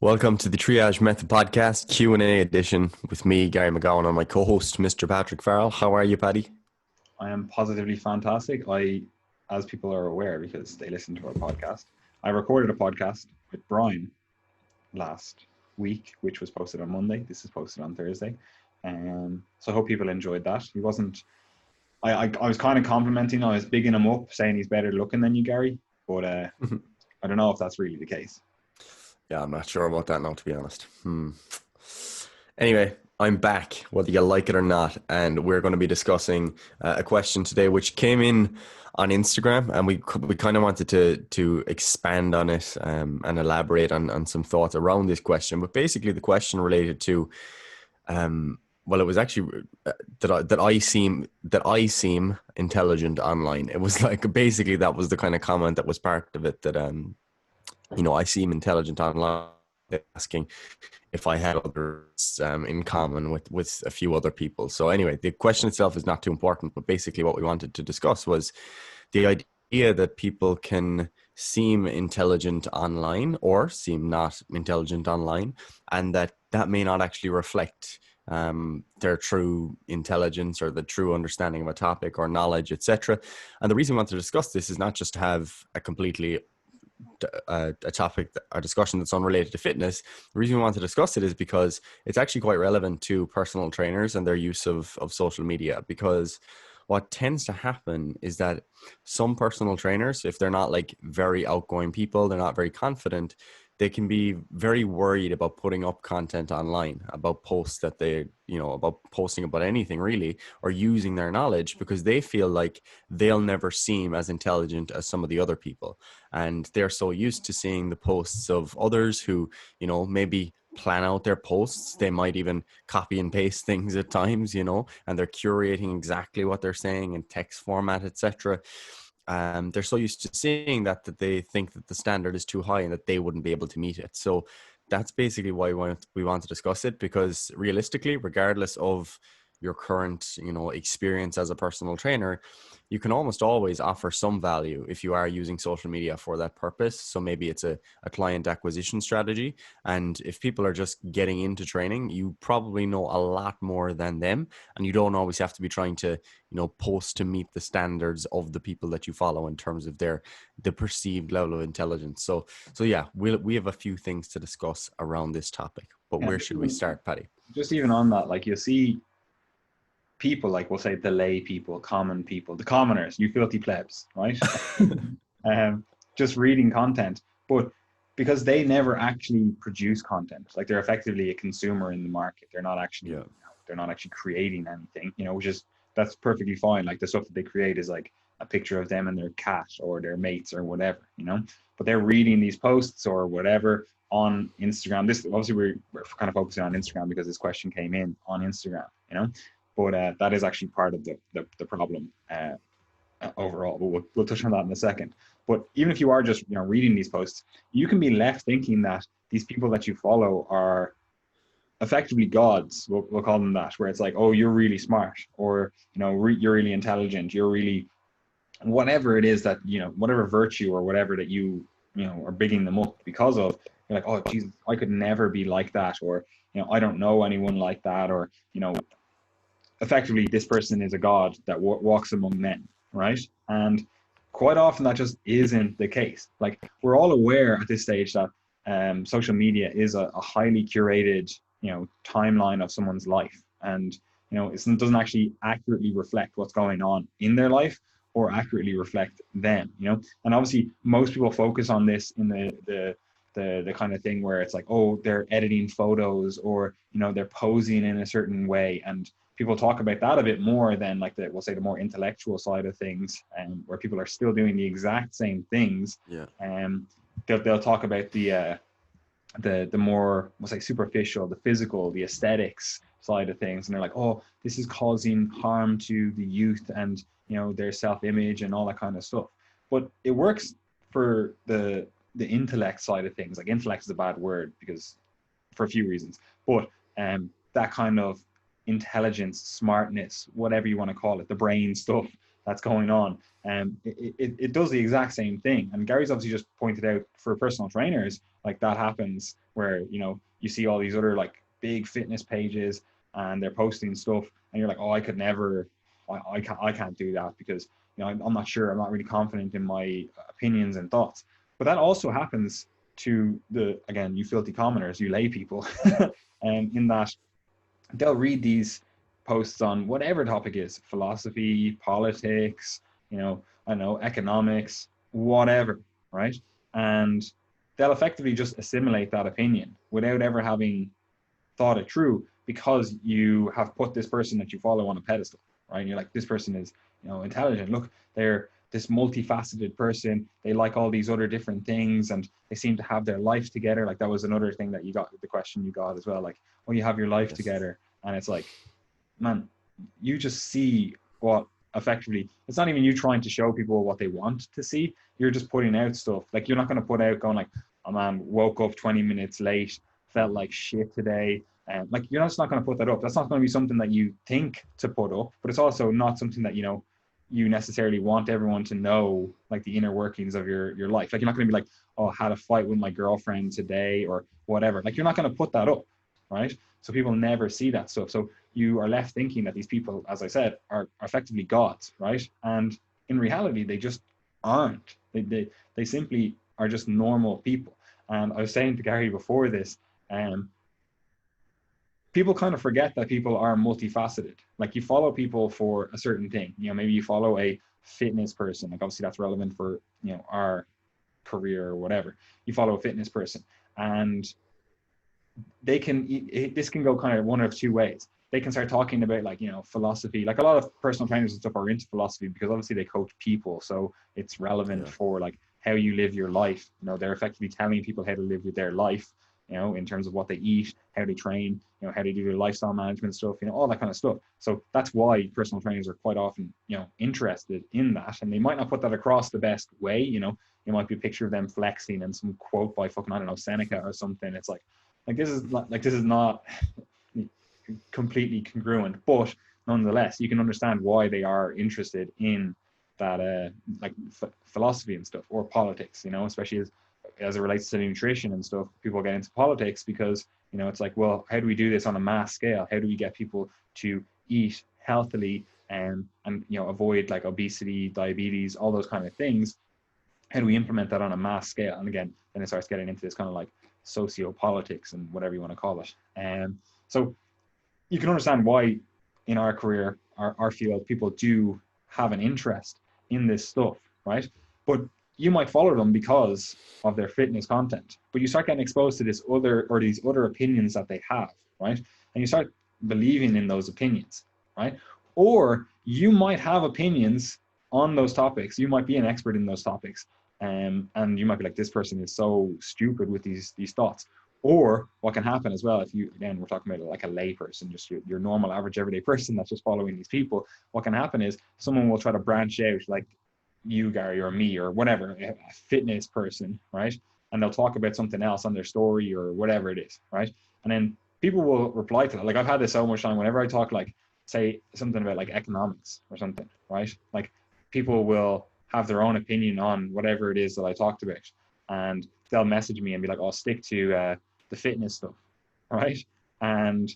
Welcome to the Triage Method Podcast Q&A edition with me, Gary McGowan, and my co-host, Mr. Patrick Farrell. How are you, Paddy? I am positively fantastic. As people are aware because they listen to our podcast, I recorded a podcast with Brian last week, which was posted on Monday. This is posted on Thursday. So I hope people enjoyed that. He wasn't, I was kind of complimenting, I was bigging him up, saying he's better looking than you, Gary, but I don't know if that's really the case. Yeah, I'm not sure about that now, to be honest. Anyway, I'm back, whether you like it or not, and we're going to be discussing a question today which came in on Instagram, and we kind of wanted to expand on it and elaborate on some thoughts around this question. But basically, the question related to, well, it was actually that I seem intelligent online. It was like basically that was the kind of comment that was part of it, that I seem intelligent online, asking if I had others in common with a few other people. So anyway, the question itself is not too important, but basically what we wanted to discuss was the idea that people can seem intelligent online or seem not intelligent online, and that may not actually reflect their true intelligence or the true understanding of a topic or knowledge, etc. And the reason we want to discuss this is not just to have a topic, a discussion that's unrelated to fitness. The reason we want to discuss it is because it's actually quite relevant to personal trainers and their use of social media. Because what tends to happen is that some personal trainers, if they're not like very outgoing people, they're not very confident, they can be very worried about putting up content online, about posts that about posting about anything really, or using their knowledge, because they feel like they'll never seem as intelligent as some of the other people. And they're so used to seeing the posts of others who, maybe plan out their posts. They might even copy and paste things at times, and they're curating exactly what they're saying in text format, etc. They're so used to seeing that they think that the standard is too high and that they wouldn't be able to meet it. So that's basically why we want to discuss it, because realistically, regardless of your current, experience as a personal trainer, you can almost always offer some value if you are using social media for that purpose. So maybe it's a client acquisition strategy. And if people are just getting into training, you probably know a lot more than them. And you don't always have to be trying to, post to meet the standards of the people that you follow in terms of the perceived level of intelligence. So yeah, we have a few things to discuss around this topic. But where should we start, Paddy? Just even on that, like you'll see people, like we'll say the lay people, common people, the commoners, you filthy plebs, right? Just reading content, but because they never actually produce content, like they're effectively a consumer in the market. They're not actually, they're not actually creating anything, which is, that's perfectly fine. Like the stuff that they create is like a picture of them and their cat or their mates or whatever, but they're reading these posts or whatever on Instagram. This obviously we're kind of focusing on Instagram because this question came in on Instagram, but that is actually part of the problem overall. But we'll touch on that in a second. But even if you are just reading these posts, you can be left thinking that these people that you follow are effectively gods. We'll call them that, where it's like, oh, you're really smart, or you're really intelligent, you're really whatever it is that whatever virtue or whatever that you are bigging them up because of. You're like, oh Jesus, I could never be like that, or I don't know anyone like that, or effectively this person is a god that walks among men, right? And quite often that just isn't the case. Like we're all aware at this stage that social media is a highly curated timeline of someone's life, and it doesn't actually accurately reflect what's going on in their life or accurately reflect them. And obviously most people focus on this in the kind of thing where it's like, oh, they're editing photos, or they're posing in a certain way, and people talk about that a bit more than like we'll say the more intellectual side of things, and where people are still doing the exact same things. They'll talk about the more, we'll say, superficial, the physical, the aesthetics side of things, and they're like, oh, this is causing harm to the youth and their self-image and all that kind of stuff. But it works for the intellect side of things. Like intellect is a bad word because for a few reasons, but that kind of intelligence, smartness, whatever you want to call it, the brain stuff, that's going on. It does the exact same thing. And Gary's obviously just pointed out for personal trainers, like that happens where, you know, you see all these other like big fitness pages and they're posting stuff and you're like, oh, I could never, I can't do that because, you know, I'm not sure, I'm not really confident in my opinions and thoughts. But that also happens to the, again, you filthy commoners, you lay people, and in that they'll read these posts on whatever topic is, philosophy, politics, you know, I don't know, economics, whatever, right? And they'll effectively just assimilate that opinion without ever having thought it through, because you have put this person that you follow on a pedestal, right? And you're like, this person is, you know, intelligent. Look, they're this multifaceted person. They like all these other different things and they seem to have their life together. Like that was another thing that you got, the question you got as well. Like, oh, you have your life Yes. together. And it's like, man, you just see what effectively, it's not even you trying to show people what they want to see. You're just putting out stuff. Like you're not going to put out going like, oh man, woke up 20 minutes late, felt like shit today. And like, you're just not going to put that up. That's not going to be something that you think to put up, but it's also not something that, you know, you necessarily want everyone to know, like the inner workings of your life. Like you're not going to be like, oh, I had a fight with my girlfriend today or whatever. Like you're not going to put that up, right? So people never see that stuff. So you are left thinking that these people, as I said, are effectively gods, right? And in reality, they just aren't. They simply are just normal people. And I was saying to Gary before this, people kind of forget that people are multifaceted. Like you follow people for a certain thing. You know, maybe you follow a fitness person. Like obviously that's relevant for, you know, our career or whatever. You follow a fitness person, and they can, this can go kind of one of two ways. They can start talking about like, you know, philosophy. Like a lot of personal trainers and stuff are into philosophy because obviously they coach people, so it's relevant for like how you live your life. You know, they're effectively telling people how to live their life, you know, in terms of what they eat, how they train, you know, how they do their lifestyle management stuff, you know, all that kind of stuff. So that's why personal trainers are quite often, you know, interested in that. And they might not put that across the best way, you know, it might be a picture of them flexing and some quote by fucking, I don't know, Seneca or something. It's like this is not completely congruent, but nonetheless, you can understand why they are interested in that, like philosophy and stuff, or politics, you know, especially as it relates to nutrition and stuff. People get into politics because, you know, it's like, well, how do we do this on a mass scale? How do we get people to eat healthily and you know, avoid like obesity, diabetes, all those kind of things? How do we implement that on a mass scale? And again, then it starts getting into this kind of like sociopolitics and whatever you want to call it. And so you can understand why in our career, our field, people do have an interest in this stuff, right? But you might follow them because of their fitness content, but you start getting exposed to this other, or these other opinions that they have, right? And you start believing in those opinions, right? Or you might have opinions on those topics. You might be an expert in those topics, and you might be like, this person is so stupid with these thoughts. Or what can happen as well, if you, again, we're talking about like a lay person, just your normal, average, everyday person that's just following these people, what can happen is someone will try to branch out, like you, Gary, or me, or whatever, a fitness person, right? And they'll talk about something else on their story or whatever it is, right? And then people will reply to that. Like I've had this so much time, whenever I talk, like, say something about like economics or something, right? Like people will have their own opinion on whatever it is that I talked about. And they'll message me and be like, "Oh, stick to the fitness stuff," right? And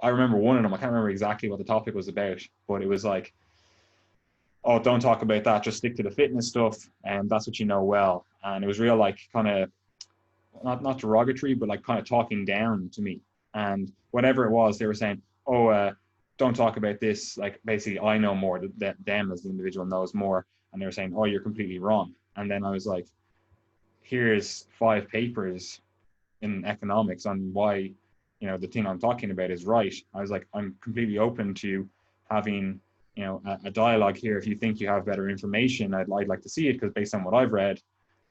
I remember one of them, I can't remember exactly what the topic was about, but it was like, "Oh, don't talk about that, just stick to the fitness stuff, and that's what you know well." And it was real, like, kind of not derogatory, but like kind of talking down to me. And whatever it was, they were saying, "Oh, don't talk about this, like basically I know more, that them as the individual knows more." And they were saying, "Oh, you're completely wrong." And then I was like, here's 5 papers in economics on why, you know, the thing I'm talking about is right. I was like, I'm completely open to having, you know, a dialogue here. If you think you have better information, I'd like to see it, because based on what I've read,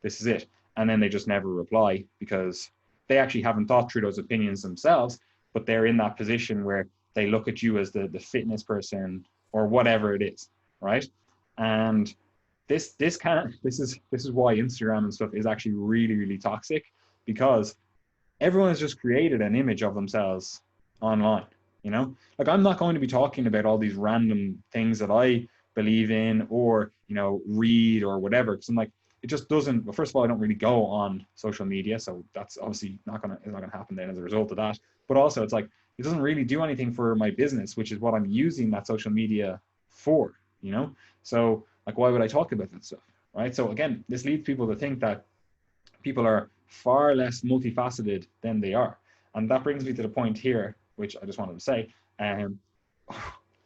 this is it. And then they just never reply, because they actually haven't thought through those opinions themselves, but they're in that position where they look at you as the fitness person or whatever it is, right? And this is why Instagram and stuff is actually really toxic, because everyone has just created an image of themselves online, you know? Like I'm not going to be talking about all these random things that I believe in or, you know, read or whatever. Because I'm like, it just doesn't, well, first of all, I don't really go on social media. So that's obviously it's not gonna happen then as a result of that. But also it's like, it doesn't really do anything for my business, which is what I'm using that social media for, you know? So like, why would I talk about that stuff? Right. So again, this leads people to think that people are far less multifaceted than they are. And that brings me to the point here, which I just wanted to say. Um,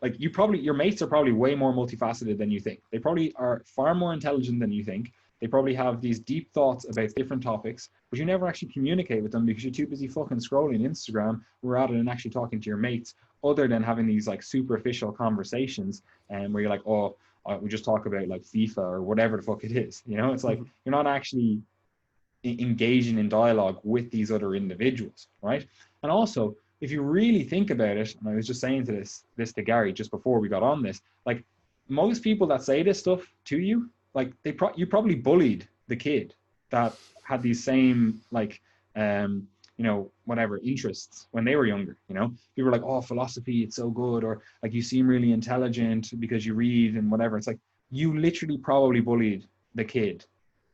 like your mates are probably way more multifaceted than you think. They probably are far more intelligent than you think. They probably have these deep thoughts about different topics, but you never actually communicate with them because you're too busy fucking scrolling Instagram rather than actually talking to your mates, other than having these like superficial conversations and where you're like, oh, we just talk about like FIFA or whatever the fuck it is. You know, it's like you're not actually engaging in dialogue with these other individuals, right? And also, if you really think about it, and I was just saying to this to Gary just before we got on this, like most people that say this stuff to you, like you probably bullied the kid that had these same like you know, whatever interests when they were younger. You know, people were like, oh, philosophy, it's so good, or like you seem really intelligent because you read and whatever. It's like you literally probably bullied the kid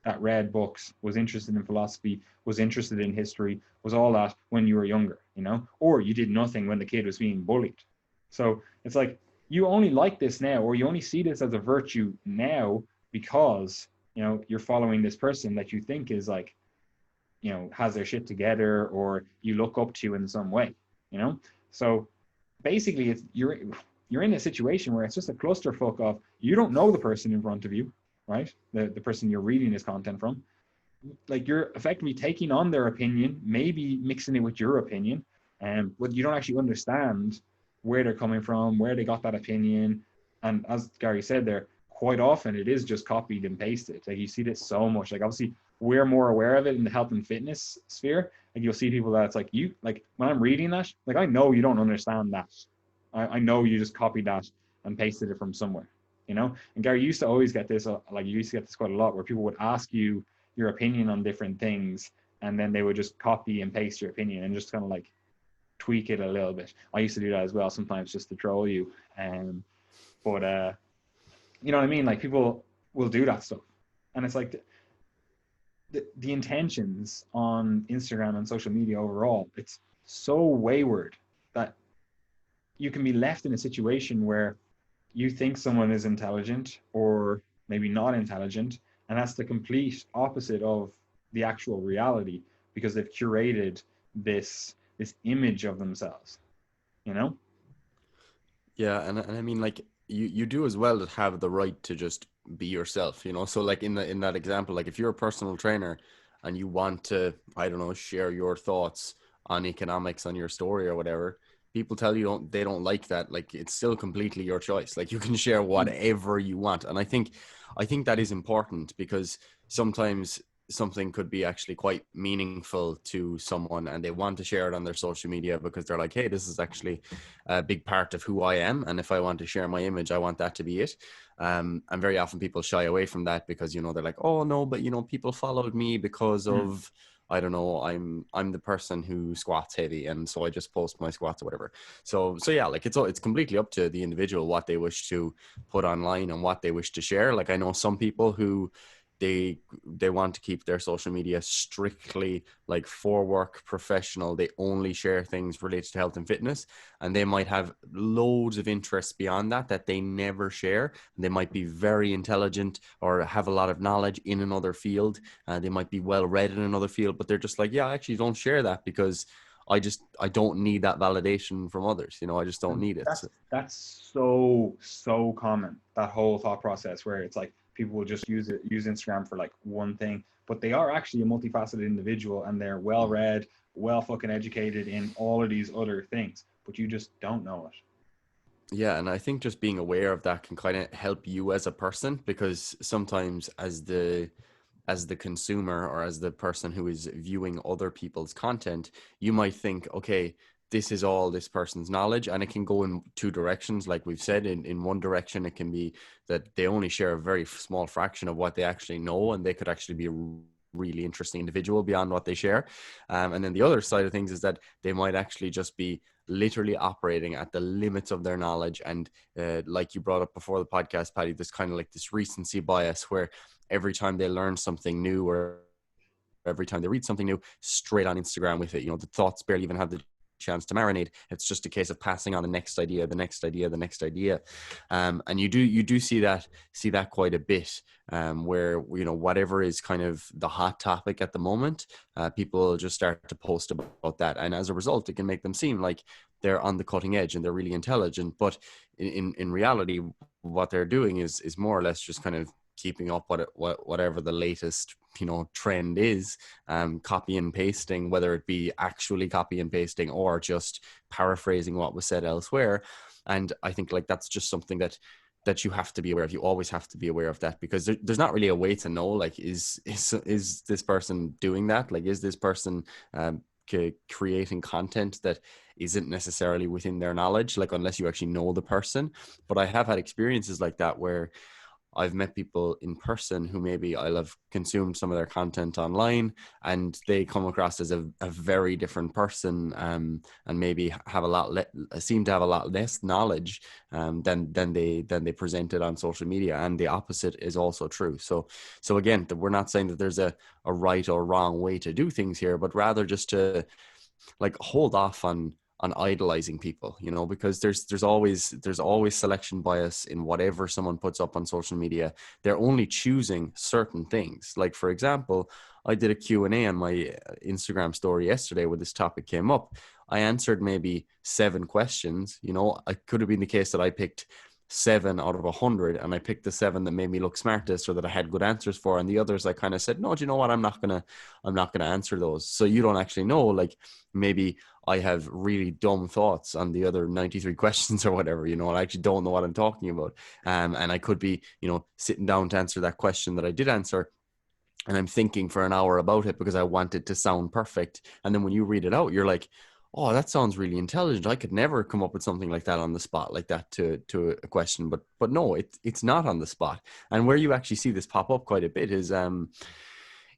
that read books, was interested in philosophy, was interested in history, was all that when you were younger, you know, or you did nothing when the kid was being bullied. So it's like you only like this now, or you only see this as a virtue now because, you know, you're following this person that you think is like, you know, has their shit together or you look up to in some way, you know? So basically it's you're in a situation where it's just a clusterfuck of you don't know the person in front of you, right? The person you're reading this content from. Like you're effectively taking on their opinion, maybe mixing it with your opinion, but you don't actually understand where they're coming from, where they got that opinion. And as Gary said there, quite often it is just copied and pasted. Like you see this so much. Like obviously we're more aware of it in the health and fitness sphere. Like you'll see people that it's like you, like when I'm reading that, like I know you don't understand that. I know you just copied that and pasted it from somewhere, you know? And Gary used to always get this, like you used to get this quite a lot, where people would ask you your opinion on different things, and then they would just copy and paste your opinion and just kind of like tweak it a little bit. I used to do that as well, sometimes just to troll you. But you know what I mean? Like people will do that stuff. And it's like the intentions on Instagram and social media overall, it's so wayward that you can be left in a situation where you think someone is intelligent or maybe not intelligent, and that's the complete opposite of the actual reality because they've curated this image of themselves, you know? Yeah, and I mean, like you do as well to have the right to just be yourself, you know. So like in that example, like if you're a personal trainer and you want to, I don't know, share your thoughts on economics on your story or whatever, people tell you they don't like that. Like it's still completely your choice. Like you can share whatever you want, and I think that is important because sometimes something could be actually quite meaningful to someone and they want to share it on their social media because they're like, hey, this is actually a big part of who I am, and if I want to share my image, I want that to be it. And very often people shy away from that because, you know, they're like, oh no, but you know, people followed me because of, I don't know, I'm the person who squats heavy, and so I just post my squats or whatever. So yeah, like it's completely up to the individual what they wish to put online and what they wish to share. Like I know some people who they want to keep their social media strictly like for work, professional. They only share things related to health and fitness, and they might have loads of interests beyond that they never share. They might be very intelligent or have a lot of knowledge in another field. They might be well read in another field, but they're just like, yeah, I actually don't share that because I don't need that validation from others. You know, I just don't need it. That's so common, that whole thought process where it's like people will just use Instagram for like one thing, but they are actually a multifaceted individual and they're well read, well fucking educated in all of these other things, but you just don't know it. Yeah, and I think just being aware of that can kind of help you as a person, because sometimes as the consumer or as the person who is viewing other people's content, you might think, okay, this is all this person's knowledge, and it can go in two directions. Like we've said, in one direction, it can be that they only share a very small fraction of what they actually know, and they could actually be really interesting individual beyond what they share. And then the other side of things is that they might actually just be literally operating at the limits of their knowledge. And like you brought up before the podcast, Patty, there's kind of like this recency bias where every time they learn something new or every time they read something new, straight on Instagram with it. You know, the thoughts barely even have the chance to marinate. It's just a case of passing on the next idea, the next idea, the next idea. And you do see that quite a bit, where, you know, whatever is kind of the hot topic at the moment, people just start to post about that. And as a result, it can make them seem like they're on the cutting edge and they're really intelligent. But in reality, what they're doing is more or less just kind of keeping up whatever the latest, you know, trend is, copy and pasting, whether it be actually copy and pasting or just paraphrasing what was said elsewhere. And I think like that's just something that you have to be aware of. You always have to be aware of that, because there's not really a way to know, like, is this person doing that? Like, is this person creating content that isn't necessarily within their knowledge, like, unless you actually know the person. But I have had experiences like that where I've met people in person who maybe I'll have consumed some of their content online, and they come across as a very different person, and maybe have seem to have a lot less knowledge than they presented on social media. And the opposite is also true. So again, we're not saying that there's a right or wrong way to do things here, but rather just to like hold off on idolizing people, you know, because there's always selection bias in whatever someone puts up on social media. They're only choosing certain things. Like, for example, I did a Q&A on my Instagram story yesterday where this topic came up. I answered maybe 7 questions. You know, it could have been the case that I picked 7 out of 100, and I picked the 7 that made me look smartest or that I had good answers for, and the others I kind of said, no, do you know what, I'm not gonna answer those. So you don't actually know, like, maybe I have really dumb thoughts on the other 93 questions or whatever, you know, I actually don't know what I'm talking about. And I could be, you know, sitting down to answer that question that I did answer, and I'm thinking for an hour about it because I want it to sound perfect. And then when you read it out, you're like, oh, that sounds really intelligent. I could never come up with something like that on the spot, like that to a question. But no, it's not on the spot. And where you actually see this pop up quite a bit is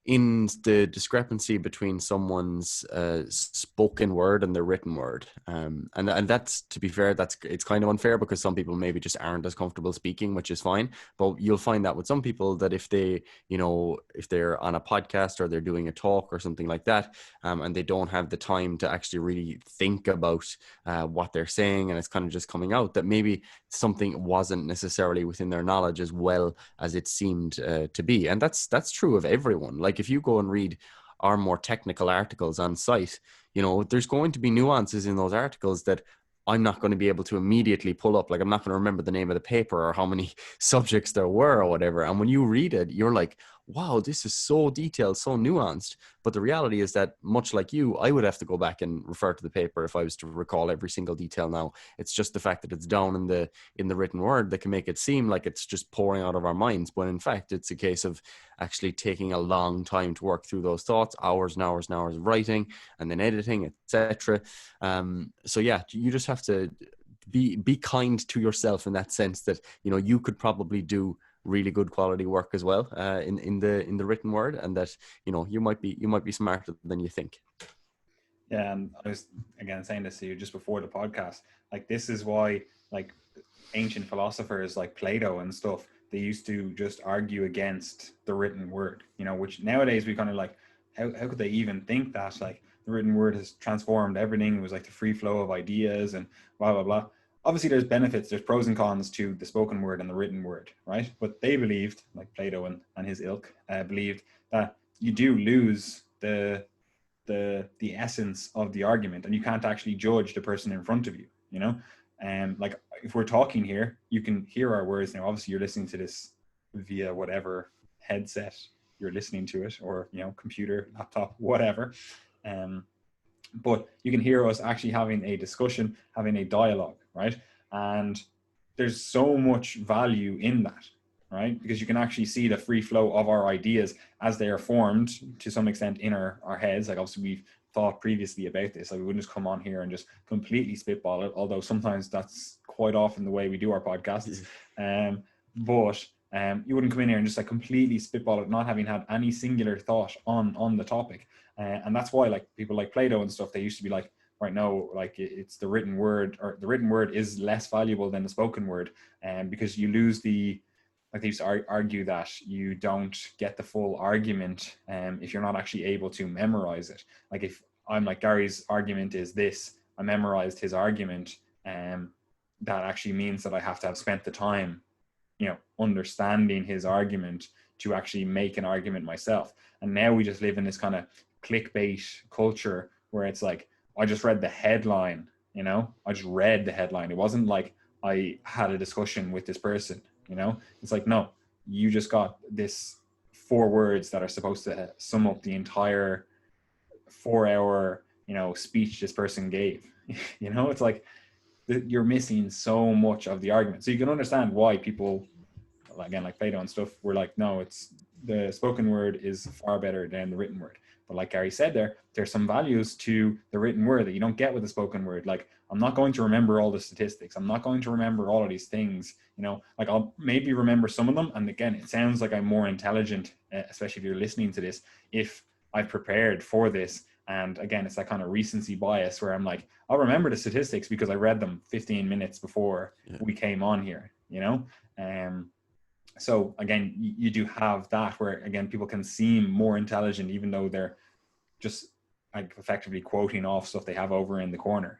in the discrepancy between someone's spoken word and their written word. And that's, to be fair, it's kind of unfair because some people maybe just aren't as comfortable speaking, which is fine. But you'll find that with some people that if they, you know, if they're on a podcast or they're doing a talk or something like that, and they don't have the time to actually really think about what they're saying, and it's kind of just coming out, that maybe something wasn't necessarily within their knowledge as well as it seemed to be. And that's true of everyone. Like, if you go and read our more technical articles on site, you know, there's going to be nuances in those articles that I'm not going to be able to immediately pull up. Like, I'm not going to remember the name of the paper or how many subjects there were or whatever. And when you read it, you're like, wow, this is so detailed, so nuanced. But the reality is that, much like you, I would have to go back and refer to the paper if I was to recall every single detail now. It's just the fact that it's down in the written word that can make it seem like it's just pouring out of our minds. But in fact, it's a case of actually taking a long time to work through those thoughts, hours and hours and hours of writing and then editing, etc. So yeah, you just have to be kind to yourself in that sense, that, you know, you could probably do really good quality work as well in the written word, and that, you know, you might be smarter than you think. Yeah, and I was again saying this to you just before the podcast. Like, this is why, like, ancient philosophers like Plato and stuff, they used to just argue against the written word. You know, which nowadays we kind of like, how could they even think that? Like, the written word has transformed everything. It was like the free flow of ideas and blah blah blah. Obviously, there's benefits, there's pros and cons to the spoken word and the written word, right? But they believed, like Plato and his ilk, believed that you do lose the essence of the argument, and you can't actually judge the person in front of you, you know. And like, if we're talking here, you can hear our words. Now obviously you're listening to this via whatever headset you're listening to it, or, you know, computer, laptop, whatever, but you can hear us actually having a discussion, having a dialogue, right? And there's so much value in that, right? Because you can actually see the free flow of our ideas as they are formed to some extent in our heads. Like, obviously we've thought previously about this. Like, we wouldn't just come on here and just completely spitball it, although sometimes that's quite often the way we do our podcasts. But You wouldn't come in here and just like completely spitball it, not having had any singular thought on the topic. And that's why like people like Plato and stuff, they used to be like, right, no, like it's the written word, or the written word is less valuable than the spoken word, because you lose the, like they used to argue that you don't get the full argument if you're not actually able to memorize it. Like if I'm like, Gary's argument is this, I memorized his argument, that actually means that I have to have spent the time, understanding his argument to actually make an argument myself. And now we just live in this kind of clickbait culture where it's like, I just read the headline, I just read the headline. It wasn't like I had a discussion with this person, it's like, no, you just got this 4 words that are supposed to sum up the entire 4 hour, speech this person gave. It's like you're missing so much of the argument. So you can understand why people, again, like Plato and stuff, were like, no, it's the spoken word is far better than the written word. But like Gary said there's some values to the written word that you don't get with the spoken word. Like, I'm not going to remember all the statistics. I'm not going to remember all of these things, like I'll maybe remember some of them. And again, it sounds like I'm more intelligent, especially if you're listening to this, if I've prepared for this. And again, it's that kind of recency bias where I'm like, I'll remember the statistics because I read them 15 minutes before we came on here, so again, you do have that where, again, people can seem more intelligent, even though they're just like effectively quoting off stuff they have over in the corner,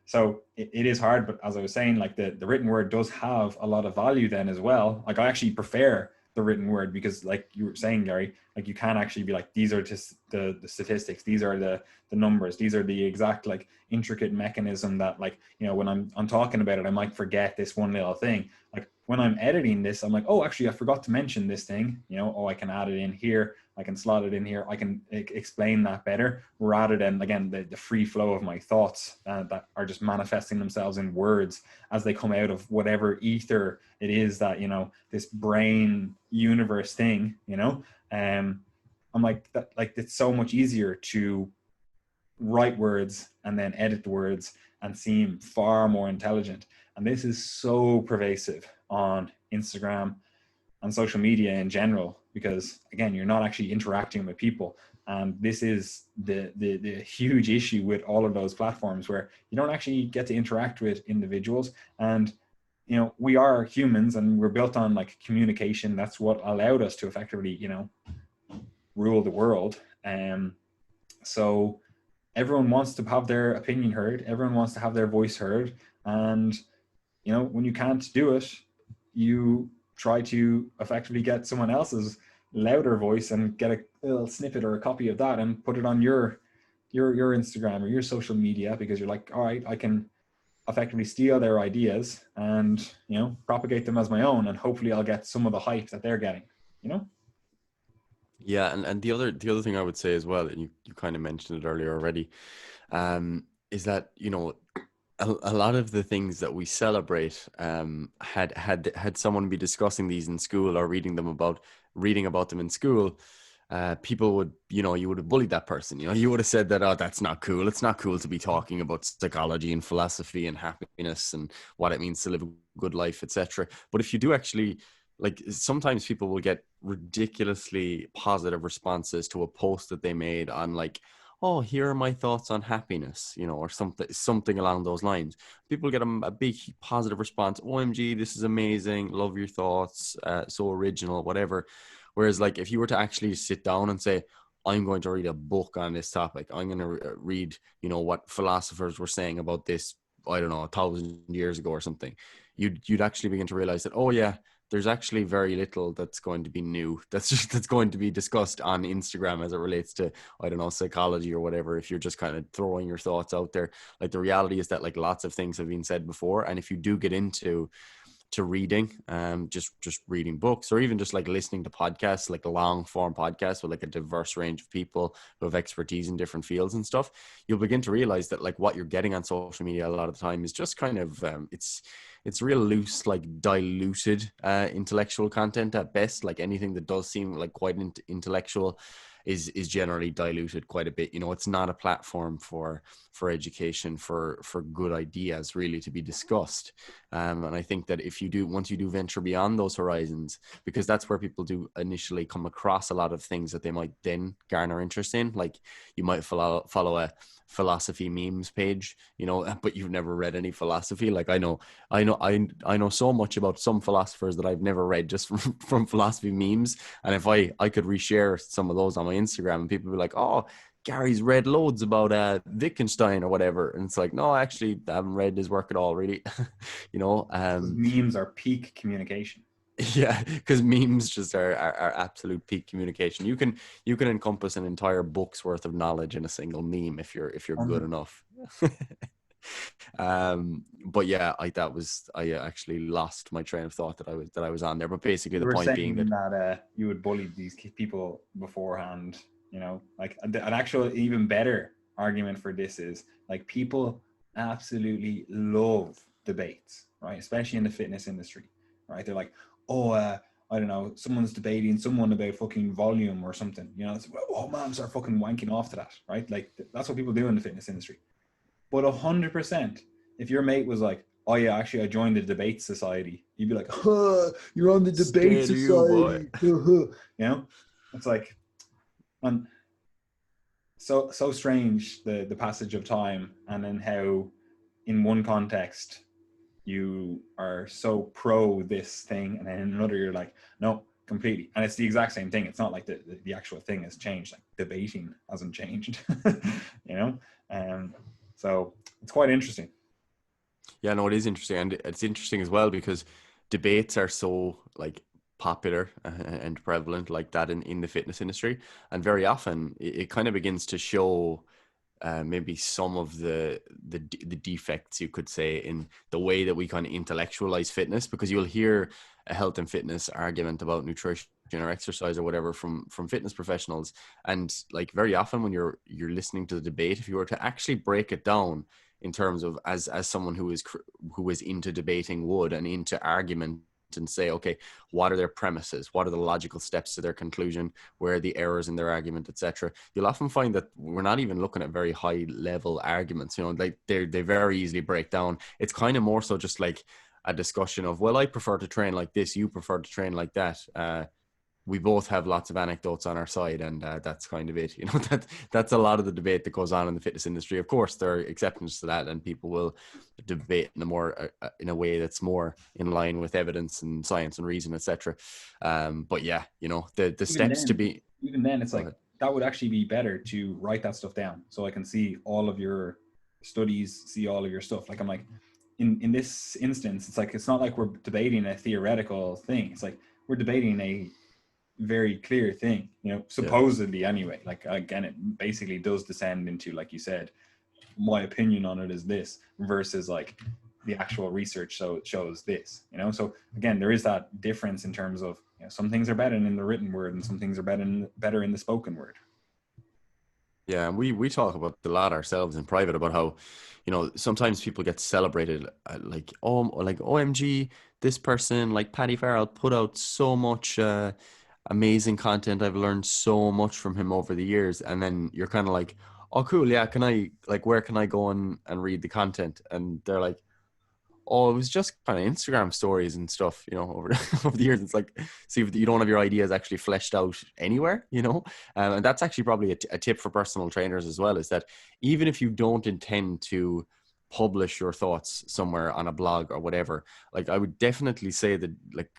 so it is hard. But as I was saying, like the written word does have a lot of value then as well. Like I actually prefer the written word because, like you were saying, Gary, like you can actually be like, these are just the statistics, these are the numbers, these are the exact like intricate mechanism that, like, when I'm talking about it, I might forget this one little thing. Like when I'm editing this, I'm like, oh, actually I forgot to mention this thing, I can add it in here, I can slot it in here, I can explain that better, rather than, again, the free flow of my thoughts that are just manifesting themselves in words as they come out of whatever ether it is that, this brain universe thing, I'm like, that, like, it's so much easier to write words and then edit the words and seem far more intelligent. And this is so pervasive on Instagram and social media in general, because again, you're not actually interacting with people. And this is the huge issue with all of those platforms, where you don't actually get to interact with individuals. And we are humans and we're built on like communication. That's what allowed us to effectively rule the world. So everyone wants to have their opinion heard, everyone wants to have their voice heard. And when you can't do it, you try to effectively get someone else's louder voice and get a little snippet or a copy of that and put it on your Instagram or your social media, because you're like, all right, I can effectively steal their ideas and propagate them as my own, and hopefully I'll get some of the hype that they're getting. Yeah, and the other thing I would say as well, and you kind of mentioned it earlier already, is that a lot of the things that we celebrate, had someone be discussing these in school or reading about them in school, people would, you would have bullied that person. You would have said that, oh, that's not cool. It's not cool to be talking about psychology and philosophy and happiness and what it means to live a good life, etc. But if you do actually, like, sometimes people will get ridiculously positive responses to a post that they made on, like, oh, here are my thoughts on happiness, or something along those lines. People get a big positive response. OMG, this is amazing. Love your thoughts. So original, whatever. Whereas, like, if you were to actually sit down and say, I'm going to read a book on this topic, I'm going to read, what philosophers were saying about this, I don't know, 1,000 years ago or something, you'd actually begin to realize that, oh yeah, there's actually very little that's going to be new. That's going to be discussed on Instagram as it relates to, I don't know, psychology or whatever. If you're just kind of throwing your thoughts out there, like, the reality is that, like, lots of things have been said before. And if you do get into reading, just reading books, or even just like listening to podcasts, like long form podcasts with like a diverse range of people who have expertise in different fields and stuff, you'll begin to realize that, like, what you're getting on social media a lot of the time is just kind of, it's real loose, like diluted intellectual content at best. Like anything that does seem like quite intellectual, is generally diluted quite a bit. You know, it's not a platform for education, for good ideas really to be discussed. And I think that if you do, once you do venture beyond those horizons, because that's where people do initially come across a lot of things that they might then garner interest in. Like you might follow a philosophy memes page, you know, but you've never read any philosophy. Like I know so much about some philosophers that I've never read just from philosophy memes. And if I could reshare some of those on my Instagram, and people be like, oh, Gary's read loads about Wittgenstein or whatever, and it's like, no, actually I haven't read his work at all really. You know, Memes are peak communication. yeah, because memes just are absolute peak communication. You can encompass an entire book's worth of knowledge in a single meme if you're good enough. But yeah, I actually lost my train of thought that I was on there. But basically, You the were point being saying that that you would bully these people beforehand. You know, like an actual even better argument for this is like people absolutely love debates, right? Especially in the fitness industry, right? They're like, oh, I don't know, someone's debating someone about fucking volume or something. You know, it's oh man, start fucking wanking off to that, right? Like that's what people do in the fitness industry. But 100%, if your mate was like, "Oh yeah, actually, I joined the debate society," you'd be like, "Huh, you're on the debate stay to you, boy. society." You know, it's like, and so strange the passage of time, and then how, in one context, you are so pro this thing, and then in another you're like, no, completely. And it's the exact same thing. It's not like the actual thing has changed. Like debating hasn't changed, you know. So it's quite interesting. Yeah, no, it is interesting, and it's interesting as well because debates are so like popular and prevalent like that in the fitness industry, and very often it kind of begins to show maybe some of the defects, you could say, in the way that we kind of intellectualize fitness, because you'll hear a health and fitness argument about nutrition or exercise or whatever from fitness professionals, and like very often when you're listening to the debate, if you were to actually break it down in terms of as someone who is into debating would, and into argument, and say, okay, what are their premises, what are the logical steps to their conclusion, where are the errors in their argument, etc., you'll often find that we're not even looking at very high level arguments. You know, like they very easily break down. It's kind of more so just like a discussion of, well, I prefer to train like this, you prefer to train like that. We both have lots of anecdotes on our side, and that's kind of it. You know, that's a lot of the debate that goes on in the fitness industry. Of course, there are exceptions to that, and people will debate in a more in a way that's more in line with evidence and science and reason, etc. But yeah, you know, the Even steps to then, be. even then, it's Go like ahead. that would actually be better to write that stuff down so I can see all of your studies, see all of your stuff. Like I'm like, in this instance, it's like it's not like we're debating a theoretical thing. It's like we're debating a very clear thing, you know, Yeah. supposedly anyway. Like again, it basically does descend into, like you said, my opinion on it is this versus like the actual research so it shows this, you know. So again, there is that difference in terms of, you know, some things are better in the written word and some things are better in the spoken word. Yeah, and we talk about a lot ourselves in private about how, you know, sometimes people get celebrated, like, oh, like OMG, this person like Paddy Farrell put out so much amazing content. I've learned so much from him over the years, and then you're kind of like, oh, cool, yeah. Can I like where can I go and read the content? And they're like, oh, it was just kind of Instagram stories and stuff, you know, over over the years. It's like, see if you don't have your ideas actually fleshed out anywhere, you know. And that's actually probably a tip for personal trainers as well, is that even if you don't intend to publish your thoughts somewhere on a blog or whatever, like I would definitely say that like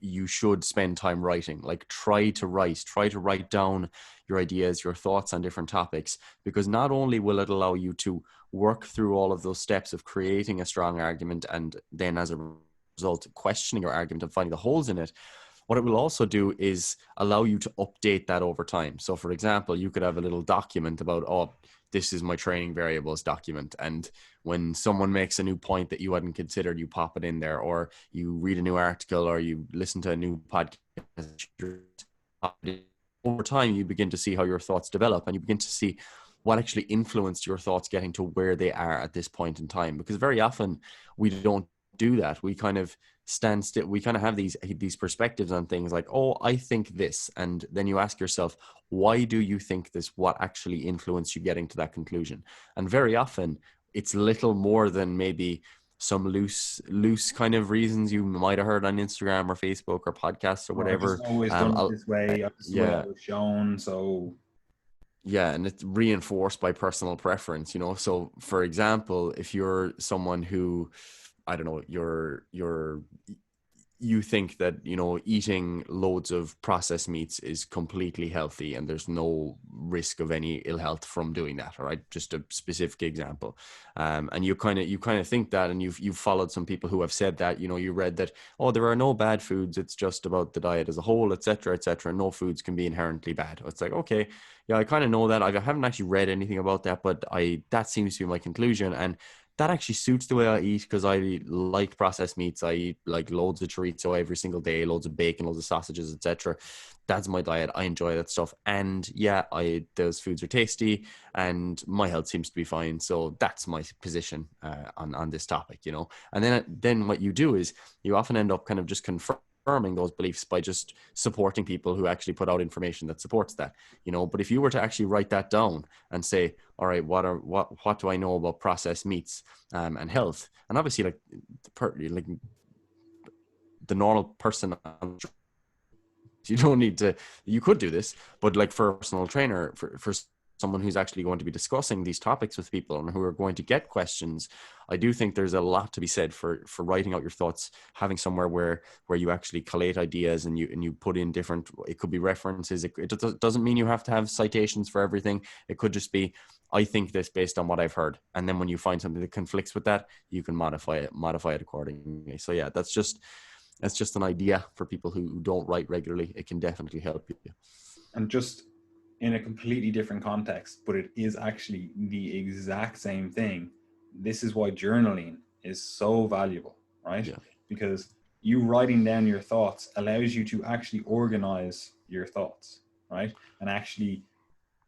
you should spend time writing. Like try to write down your ideas, your thoughts on different topics, because not only will it allow you to work through all of those steps of creating a strong argument, and then as a result questioning your argument and finding the holes in it, what it will also do is allow you to update that over time. So for example, you could have a little document about, oh, this is my training variables document, and when someone makes a new point that you hadn't considered, you pop it in there, or you read a new article, or you listen to a new podcast. Over time you begin to see how your thoughts develop, and you begin to see what actually influenced your thoughts getting to where they are at this point in time. Because very often we don't do that. We kind of stand still. We kind of have these perspectives on things like, oh, I think this. And then you ask yourself, why do you think this? What actually influenced you getting to that conclusion? And very often it's little more than maybe some loose kind of reasons you might have heard on Instagram or Facebook or podcasts or Or I've just whatever. always done it this way. This is the way I Yeah. was shown. So Yeah, and it's reinforced by personal preference, you know. So for example, if you're someone who, I don't know, you think that, you know, eating loads of processed meats is completely healthy and there's no risk of any ill health from doing that. All right, just a specific example. And you kind of think that, and you've followed some people who have said that, you know, you read that, oh, there are no bad foods, it's just about the diet as a whole, etc., etc. No foods can be inherently bad. It's like, okay, yeah, I kind of know that. I haven't actually read anything about that, but that seems to be my conclusion. And that actually suits the way I eat, because I like processed meats. I eat like loads of chorizo every single day, loads of bacon, loads of sausages, etc. That's my diet. I enjoy that stuff. And yeah, those foods are tasty and my health seems to be fine. So that's my position on this topic, you know. And then what you do is you often end up kind of just confirming those beliefs by just supporting people who actually put out information that supports that, you know. But if you were to actually write that down and say, all right, what do I know about processed meats and health? And obviously, like the normal person, you don't need to, you could do this, but like for a personal trainer, for someone who's actually going to be discussing these topics with people and who are going to get questions, I do think there's a lot to be said for writing out your thoughts, having somewhere where you actually collate ideas and you put in different, it could be references. It doesn't mean you have to have citations for everything. It could just be, I think this based on what I've heard. And then when you find something that conflicts with that, you can modify it accordingly. So yeah, that's just an idea for people who don't write regularly. It can definitely help you. and just in a completely different context, but it is actually the exact same thing. This is why journaling is so valuable, right? Yeah. Because you writing down your thoughts allows you to actually organize your thoughts, right? And actually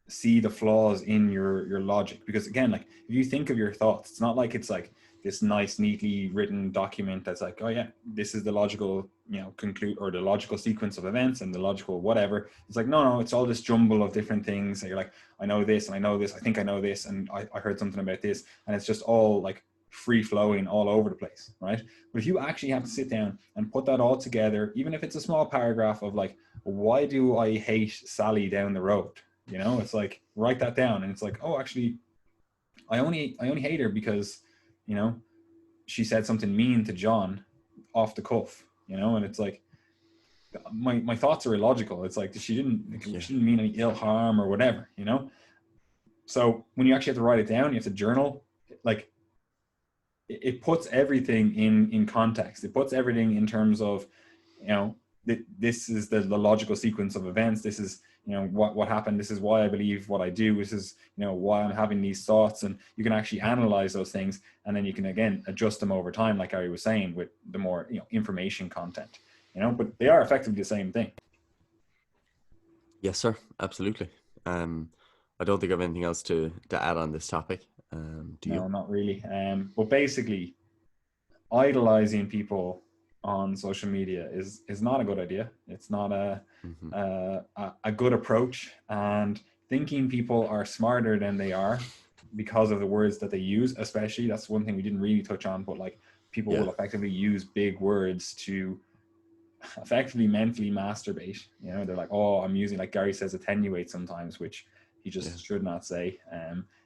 see the flaws in your logic. Because again, like if you think of your thoughts, it's not like it's like this nice neatly written document that's like, oh yeah, this is the logical, you know, conclude, or the logical sequence of events and the logical whatever. It's like, no, it's all this jumble of different things, and you're like, I know this and I know this, I think I know this, and I heard something about this, and it's just all like free flowing all over the place, right? But if you actually have to sit down and put that all together, even if it's a small paragraph of like, why do I hate Sally down the road, you know, it's like, write that down, and it's like, oh, actually I only hate her because, you know, she said something mean to John off the cuff, you know. And it's like, my thoughts are illogical. It's like she didn't mean any ill harm or whatever, you know. So when you actually have to write it down, you have to journal, like it puts everything in context. It puts everything in terms of, you know, this is the logical sequence of events. This is, you know, what happened. This is why I believe what I do. This is, you know, why I'm having these thoughts. And you can actually analyze those things, and then you can again adjust them over time, like Ari was saying, with the more, you know, information content, you know. But they are effectively the same thing. Yes, sir. Absolutely. I don't think I have anything else to add on this topic. Do you? No, not really. But basically, idolizing people on social media is not a good idea. It's not a good approach. And thinking people are smarter than they are because of the words that they use, especially, that's one thing we didn't really touch on, but like people will effectively use big words to effectively mentally masturbate. You know, they're like, oh, I'm using, like Gary says, attenuate sometimes, which he just should not say.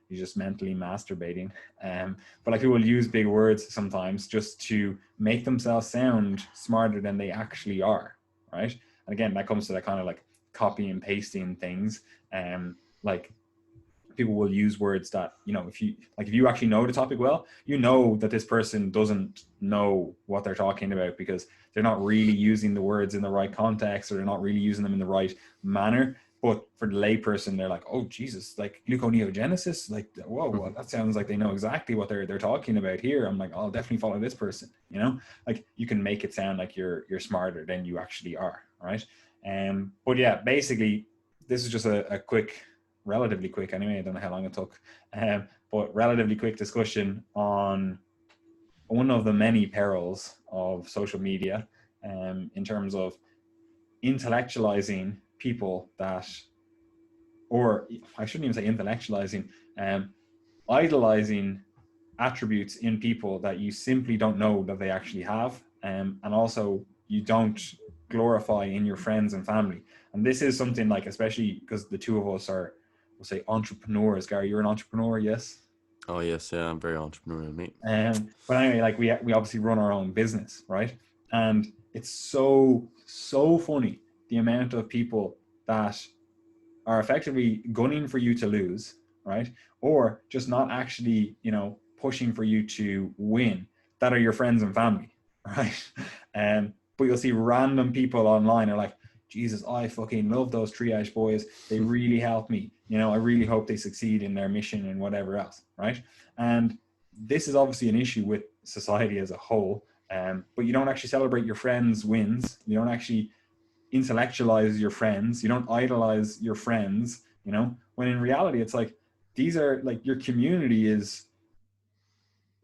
He's just mentally masturbating. But like people use big words sometimes just to make themselves sound smarter than they actually are, right? And again, that comes to that kind of like copy and pasting things. Like people will use words that, you know, if you actually know the topic well, you know that this person doesn't know what they're talking about because they're not really using the words in the right context, or they're not really using them in the right manner. But for the layperson, they're like, oh Jesus, like gluconeogenesis, like, whoa, well, that sounds like they know exactly what they're talking about here. I'm like, I'll definitely follow this person, you know. Like you can make it sound like you're smarter than you actually are, right? But yeah, basically this is just a quick, relatively quick anyway, I don't know how long it took, but relatively quick discussion on one of the many perils of social media, in terms of intellectualizing people that, or I shouldn't even say intellectualizing, idolizing attributes in people that you simply don't know that they actually have, and also you don't glorify in your friends and family. And this is something like, especially because the two of us are, we'll say, entrepreneurs. Gary, you're an entrepreneur, yes? Oh yes, yeah, I'm very entrepreneurial, mate. But anyway, like we obviously run our own business, right? And it's so funny the amount of people that are effectively gunning for you to lose, right? Or just not actually, pushing for you to win, that are your friends and family, right? But you'll see random people online are like, Jesus, I fucking love those Triage boys. They really helped me. I really hope they succeed in their mission and whatever else, right? And this is obviously an issue with society as a whole. But you don't actually celebrate your friends' wins. You don't actually intellectualize your friends. You don't idolize your friends, when in reality, it's like, these are like, your community is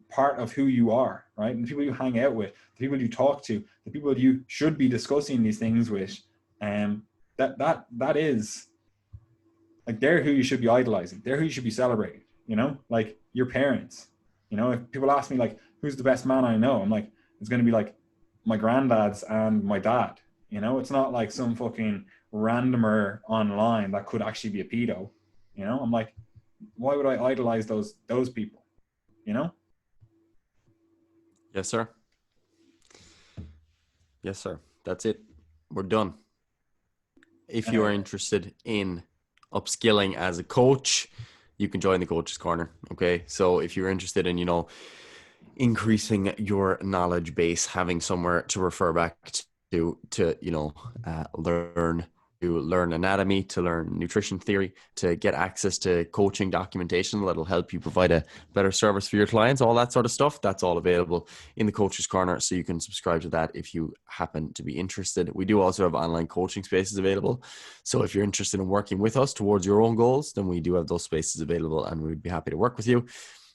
part of who you are, right? And the people you hang out with, the people you talk to, the people you should be discussing these things with, that is like, they're who you should be idolizing. They're who you should be celebrating, like your parents. If people ask me like, who's the best man I know, I'm like, it's going to be like my granddad's and my dad. It's not like some fucking randomer online that could actually be a pedo. I'm like, why would I idolize those people? You know? Yes, sir. Yes, sir. That's it. We're done. If you are Anyway, interested in upskilling as a coach, you can join the Coach's Corner. Okay. So if you're interested in, increasing your knowledge base, having somewhere to refer back to learn anatomy, to learn nutrition theory, to get access to coaching documentation that'll help you provide a better service for your clients, all that sort of stuff, that's all available in the Coach's Corner. So you can subscribe to that if you happen to be interested. We do also have online coaching spaces available. So if you're interested in working with us towards your own goals, then we do have those spaces available and we'd be happy to work with you.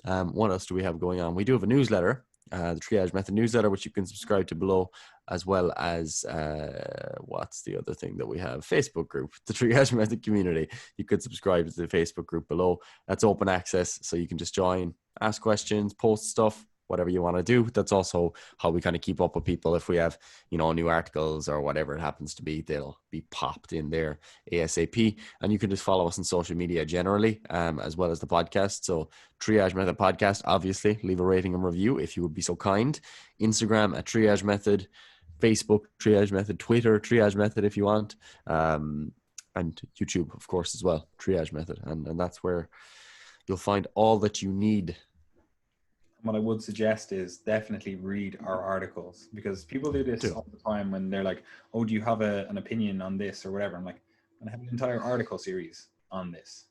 What else do we have going on? We do have a newsletter, the Triage Method newsletter, which you can subscribe to below, as well as what's the other thing that we have? Facebook group, the Triage Method community. You could subscribe to the Facebook group below. That's open access, so you can just join, ask questions, post stuff, whatever you want to do. That's also how we kind of keep up with people. If we have, new articles or whatever it happens to be, they'll be popped in there ASAP. And you can just follow us on social media generally, as well as the podcast. So Triage Method Podcast, obviously, leave a rating and review if you would be so kind. Instagram at Triage Method, Facebook Triage Method, Twitter Triage Method if you want, and YouTube, of course, as well, Triage Method. And that's where you'll find all that you need. what I would suggest is definitely read our articles, because people do this all the time when they're like, oh, do you have an opinion on this or whatever? I'm like, I have an entire article series on this,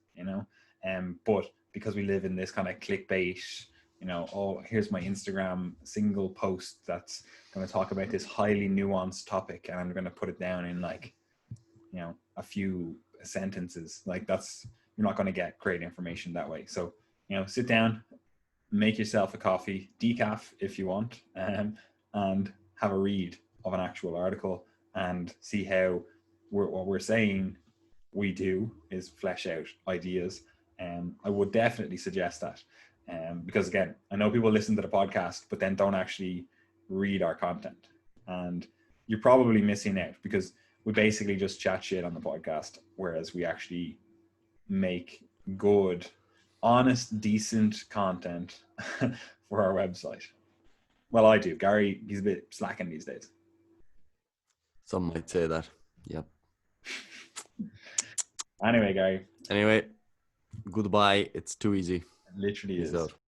but because we live in this kind of clickbait, oh, here's my Instagram single post that's going to talk about this highly nuanced topic, and I'm going to put it down in like, a few sentences. Like, you're not going to get great information that way. So, sit down, make yourself a coffee, decaf if you want, and have a read of an actual article and see how what we're saying we do is flesh out ideas. I would definitely suggest that, because again, I know people listen to the podcast but then don't actually read our content, and you're probably missing out, because we basically just chat shit on the podcast, whereas we actually make good, honest, decent content for our website. Well, I do. Gary, he's a bit slacking these days. Some might say that. Yep. Anyway, Gary. Anyway, goodbye. It's too easy. It literally Peace is. out.